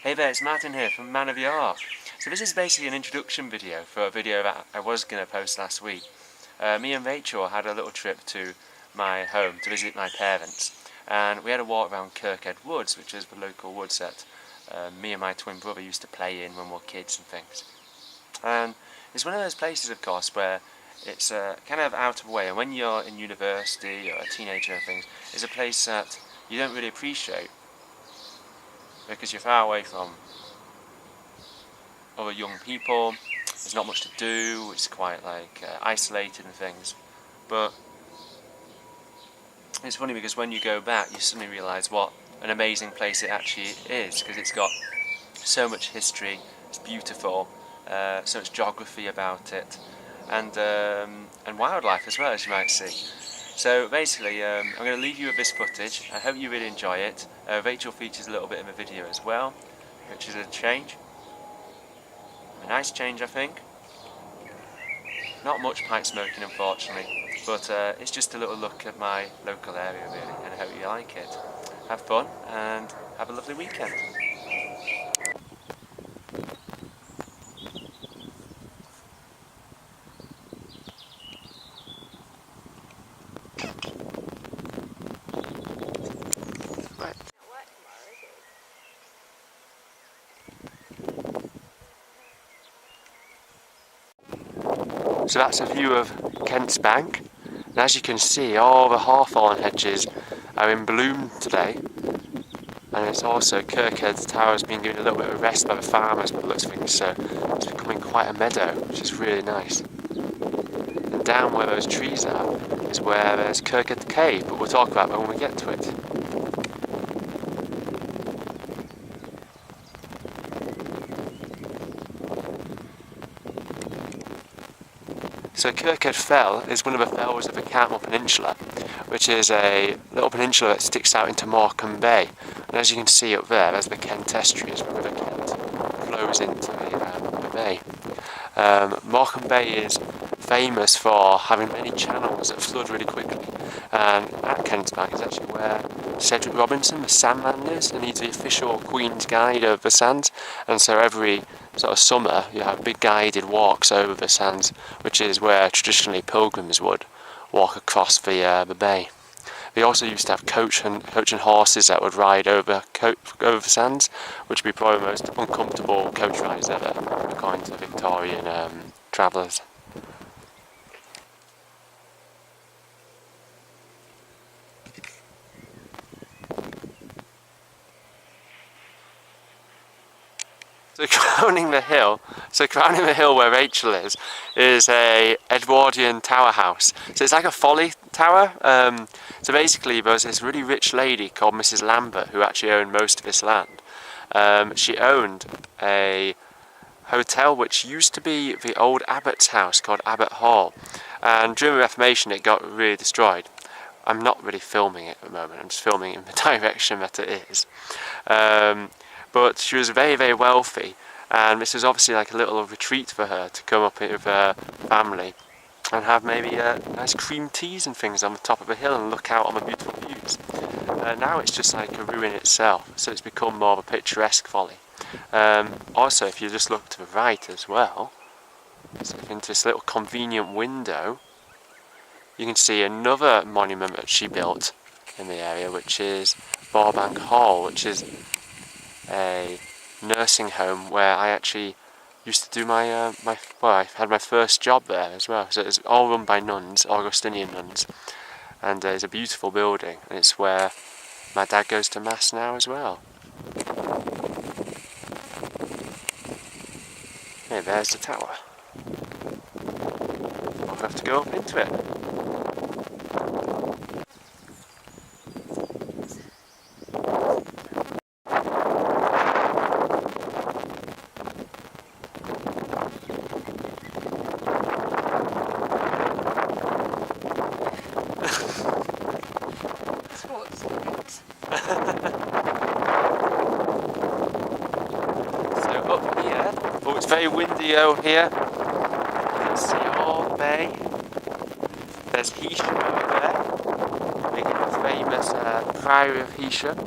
Hey there, it's Martin here from Man of Yorke. So this is basically an introduction video for a video that I was going to post last week. Me and Rachel had a little trip to my home to visit my parents, and we had a walk around Kirkhead Woods, which is the local woods that me and my twin brother used to play in when we were kids and things. And it's one of those places, of course, where it's kind of out of the way, and when you're in university or a teenager and things, it's a place that you don't really appreciate because you're far away from other young people. There's not much to do. It's quite isolated and things. But it's funny because when you go back, you suddenly realise what an amazing place it actually is, because it's got so much history. It's beautiful, so much geography about it, and wildlife as well, as you might see. So basically, I'm going to leave you with this footage. I hope you really enjoy it. Rachel features a little bit in the video as well, which is a change. A nice change, I think. Not much pipe smoking, unfortunately, but it's just a little look at my local area, really, and I hope you like it. Have fun and have a lovely weekend. So that's a view of Kent's Bank, and as you can see, all the hawthorn hedges are in bloom today, and it's also Kirkhead Tower has been given a little bit of rest by the farmers by the looks of things, so it's becoming quite a meadow, which is really nice. And down where those trees are is where there's Kirkhead Cave, but we'll talk about that when we get to it. So Kirkhead Fell is one of the fells of the Cartmel Peninsula, which is a little peninsula that sticks out into Morecambe Bay. And as you can see up there, there's the Kent estuary, where the River Kent flows into the bay. Morecambe Bay is famous for having many channels that flood really quickly. And at Kent's Bank is actually where Cedric Robinson, the Sandman, lives, and he's the official Queen's Guide of the sands. And so every sort of summer you have big guided walks over the sands, which is where traditionally pilgrims would walk across the bay. They also used to have coach and horses that would ride over the sands, which would be probably the most uncomfortable coach rides ever, according to Victorian travellers. So crowning the hill where Rachel is a Edwardian tower house. So it's like a folly tower. So basically there was this really rich lady called Mrs. Lambert who actually owned most of this land. She owned a hotel which used to be the old Abbot's house called Abbot Hall. And during the Reformation it got really destroyed. I'm not really filming it at the moment, I'm just filming in the direction that it is. But she was very, very wealthy, and this was obviously like a little retreat for her to come up with her family and have maybe nice cream teas and things on the top of a hill and look out on the beautiful views. Now it's just like a ruin itself, so it's become more of a picturesque folly. Also, if you just look to the right as well, so into this little convenient window, you can see another monument that she built in the area, which is Borbank Hall, which is a nursing home where I actually used to do I had my first job there as well. So it's all run by nuns, Augustinian nuns, and it's a beautiful building, and it's where my dad goes to mass now as well. Hey, there's the tower. I'll have to go up into it. So up here, it's very windy out here. You can see all the bay. There's Heysham over there, the famous Priory of Heysham.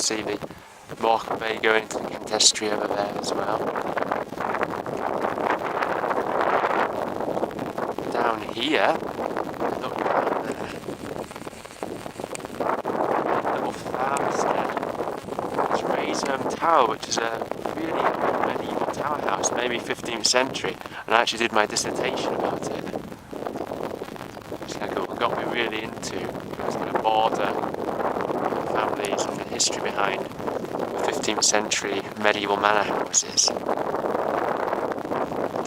Obviously the Morecambe Bay going to the Kent Estuary over there as well. Down here, look down there, little farmstead. It's Raysham Tower, which is a really medieval tower house, maybe 15th century, and I actually did my dissertation about it. Which got me really into the border families and the history behind the 15th century medieval manor houses.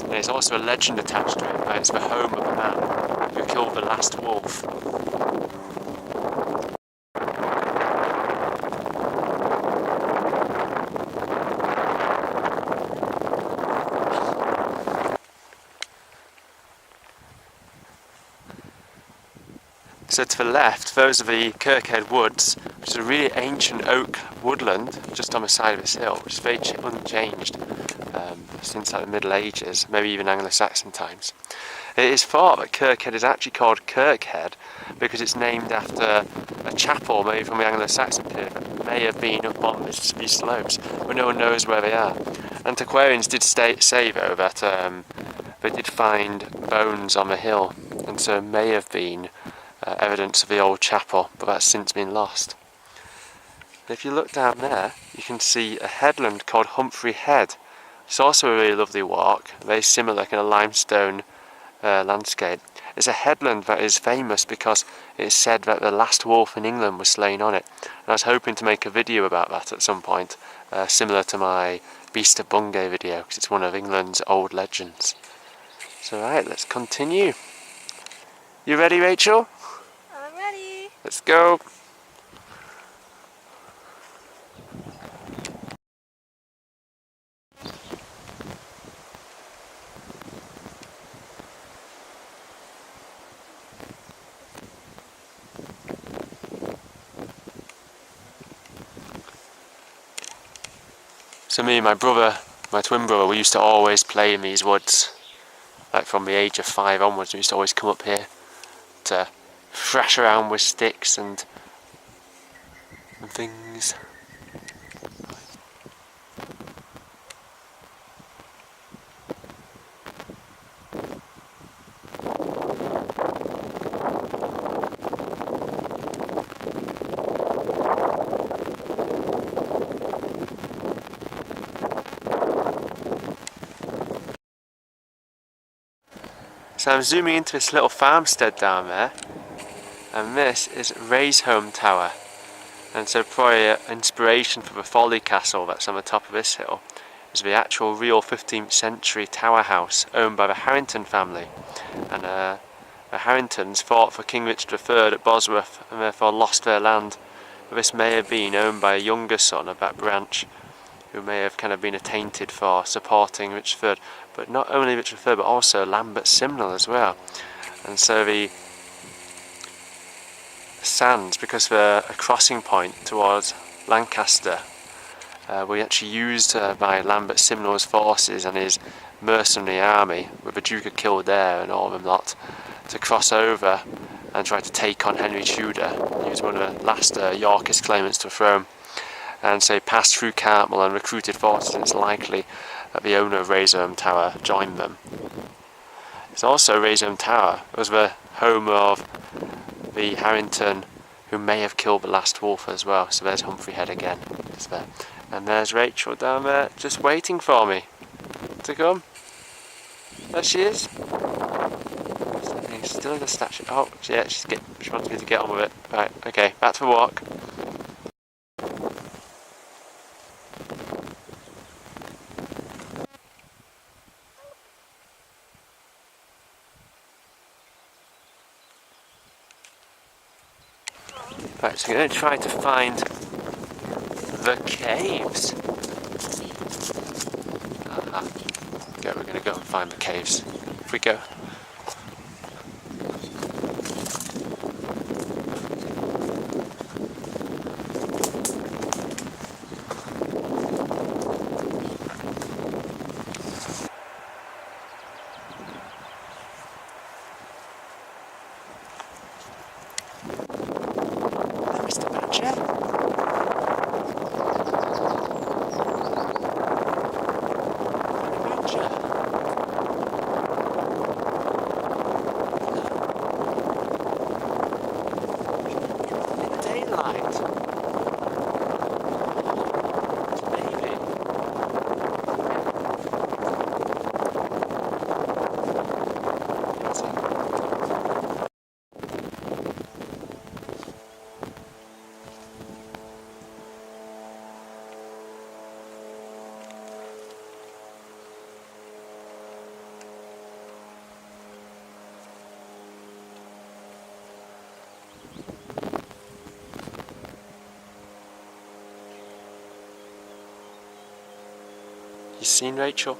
And there's also a legend attached to it, it's the home of a man who killed the last wolf. So to the left, those are the Kirkhead Woods, which is a really ancient oak woodland just on the side of this hill, which is very unchanged since like the Middle Ages, maybe even Anglo-Saxon times. It is thought that Kirkhead is actually called Kirkhead because it's named after a chapel maybe from the Anglo-Saxon period that may have been up on these slopes, but no one knows where they are. Antiquarians did say though that they did find bones on the hill, and so it may have been evidence of the old chapel, but that's since been lost. And if you look down there, you can see a headland called Humphrey Head. It's also a really lovely walk, very similar kind of limestone landscape. It's a headland that is famous because it's said that the last wolf in England was slain on it. And I was hoping to make a video about that at some point, similar to my Beast of Bungay video, because it's one of England's old legends. So right, let's continue. You ready, Rachel? I'm ready. Let's go. So me and my brother, my twin brother, we used to always play in these woods. Like from the age of 5 onwards, we used to always come up here to thrash around with sticks and things. So I'm zooming into this little farmstead down there, and this is Raysham Tower. And so probably an inspiration for the Folly Castle that's on the top of this hill is the actual real 15th century tower house owned by the Harrington family. And the Harringtons fought for King Richard III at Bosworth and therefore lost their land. But this may have been owned by a younger son of that branch who may have kind of been attainted for supporting Richard III. But not only Richard III but also Lambert Simnel as well. And so the sands, because they're a crossing point towards Lancaster, were actually used by Lambert Simnel's forces and his mercenary army with the Duke of Kildare and all of them lot to cross over and try to take on Henry Tudor. He was one of the last Yorkist claimants to the throne, and so he passed through Cartmel and recruited forces, and it's likely that the owner of Raysham Tower joined them. It's also Raysham Tower was the home of the Harrington who may have killed the last wolf as well. So there's Humphrey Head again, just there. And there's Rachel down there, just waiting for me to come. There she is. Still in the statue. Oh, yeah, she wants me to get on with it. Right, okay, back to the walk. Right, so we're going to try to find the caves. Aha. Okay, we're going to go and find the caves. If we go. daylight. Maybe. You seen Rachel?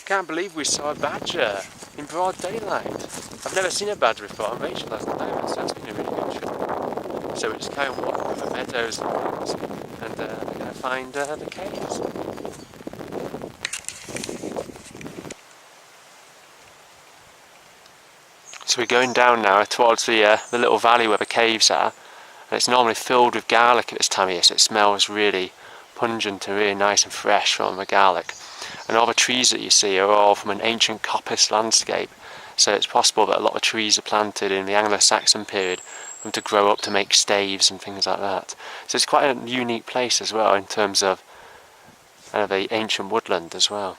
Can't believe we saw a badger in broad daylight. I've never seen a badger before, and Rachel hasn't either, so that's been a really good trip. So we're just carrying on walking over meadows and things, and we're going to find the caves. So we're going down now towards the little valley where the caves are, and it's normally filled with garlic at this time of year, so it smells really pungent and really nice and fresh from the garlic. And all the trees that you see are all from an ancient coppice landscape, so it's possible that a lot of trees are planted in the Anglo-Saxon period for them to grow up to make staves and things like that. So it's quite a unique place as well in terms of kind of the ancient woodland as well.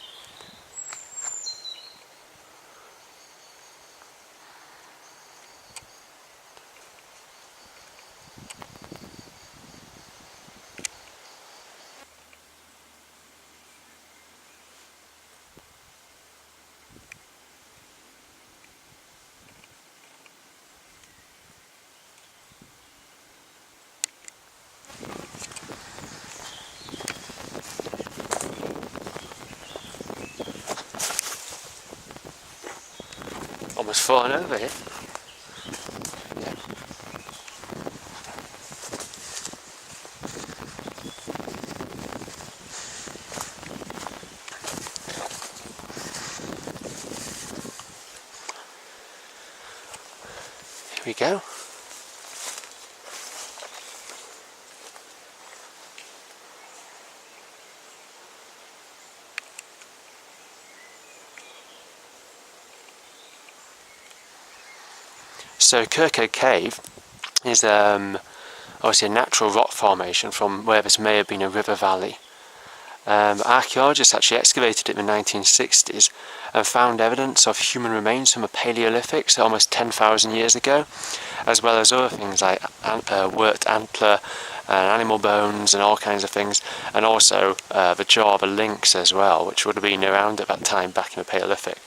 Almost fallen over here. Yeah. Here we go. So Kirkhead Cave is obviously a natural rock formation from where this may have been a river valley. Archaeologists actually excavated it in the 1960s and found evidence of human remains from the Paleolithic, so almost 10,000 years ago, as well as other things like worked antler and animal bones and all kinds of things, and also the jaw of a lynx as well, which would have been around at that time back in the Paleolithic.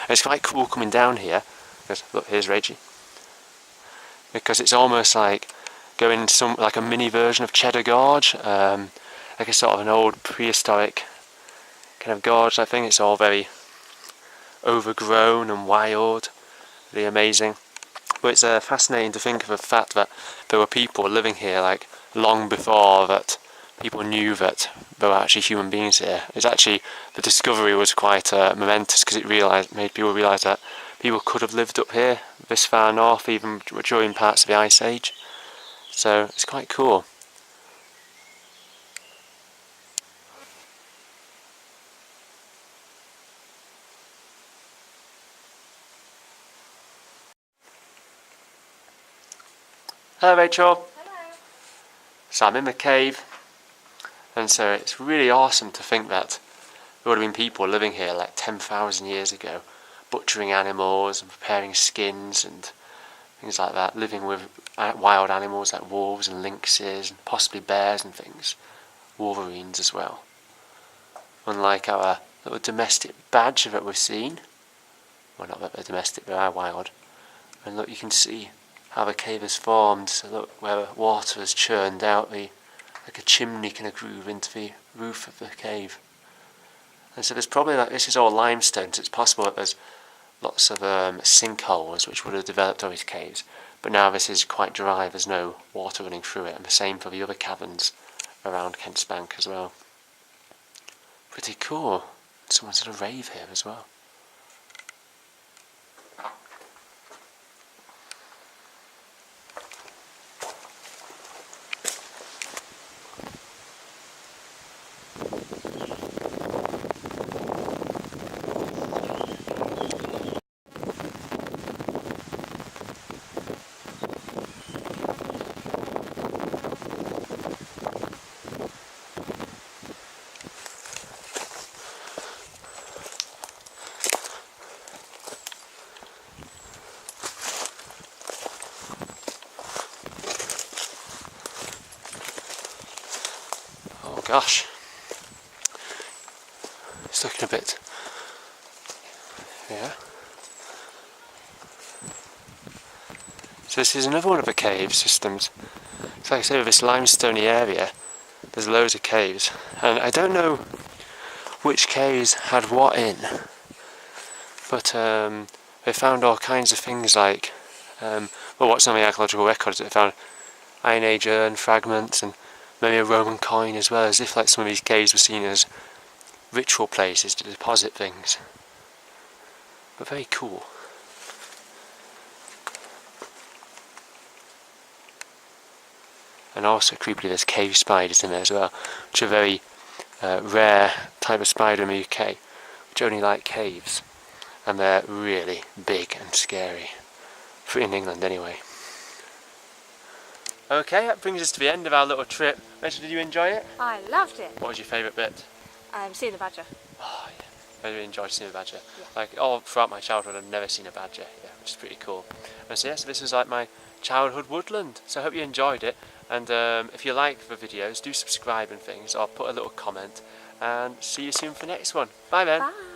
And it's quite cool coming down here, because look, here's Reggie, because it's almost like going like a mini version of Cheddar Gorge, like a sort of an old prehistoric kind of gorge. I think it's all very overgrown and wild, really amazing. But it's fascinating to think of the fact that there were people living here like long before that people knew that there were actually human beings here. It's actually, the discovery was quite momentous because it made people realise that people could have lived up here this far north even during parts of the Ice Age. So it's quite cool. Hello Rachel. Hello. So I'm in the cave, and so it's really awesome to think that there would have been people living here like 10,000 years ago, butchering animals and preparing skins and things like that, living with wild animals like wolves and lynxes and possibly bears and things, wolverines as well. Unlike our little domestic badger that we've seen, well, not that they're domestic, they are wild. And look, you can see how the cave is formed. So look, where water has churned out like a chimney kind of groove into the roof of the cave. And so there's probably, like, this is all limestone, so it's possible that there's lots of sinkholes which would have developed over these caves, but now this is quite dry, there's no water running through it, and the same for the other caverns around Kent's Bank as well. Pretty cool. Someone's at a rave here as well. Oh gosh, it's looking a bit, yeah. So this is another one of the cave systems. So like I say, with this limestoney area, there's loads of caves, and I don't know which caves had what in, but they found all kinds of things like, well, what's on the archaeological records, they found Iron Age urn fragments and maybe a Roman coin as well, as if like some of these caves were seen as ritual places to deposit things. But very cool. And also creepily there's cave spiders in there as well, which are a very rare type of spider in the UK, which only like caves, and they're really big and scary, in England anyway. Okay, that brings us to the end of our little trip. Rachel, did you enjoy it? I loved it. What was your favourite bit? Seeing the badger. Oh yeah, I really enjoyed seeing a badger. Yeah. Like all throughout my childhood I've never seen a badger, yeah, which is pretty cool. And so yes, this was like my childhood woodland, so I hope you enjoyed it, and if you like the videos, do subscribe and things, or put a little comment, and see you soon for the next one. Bye then! Bye!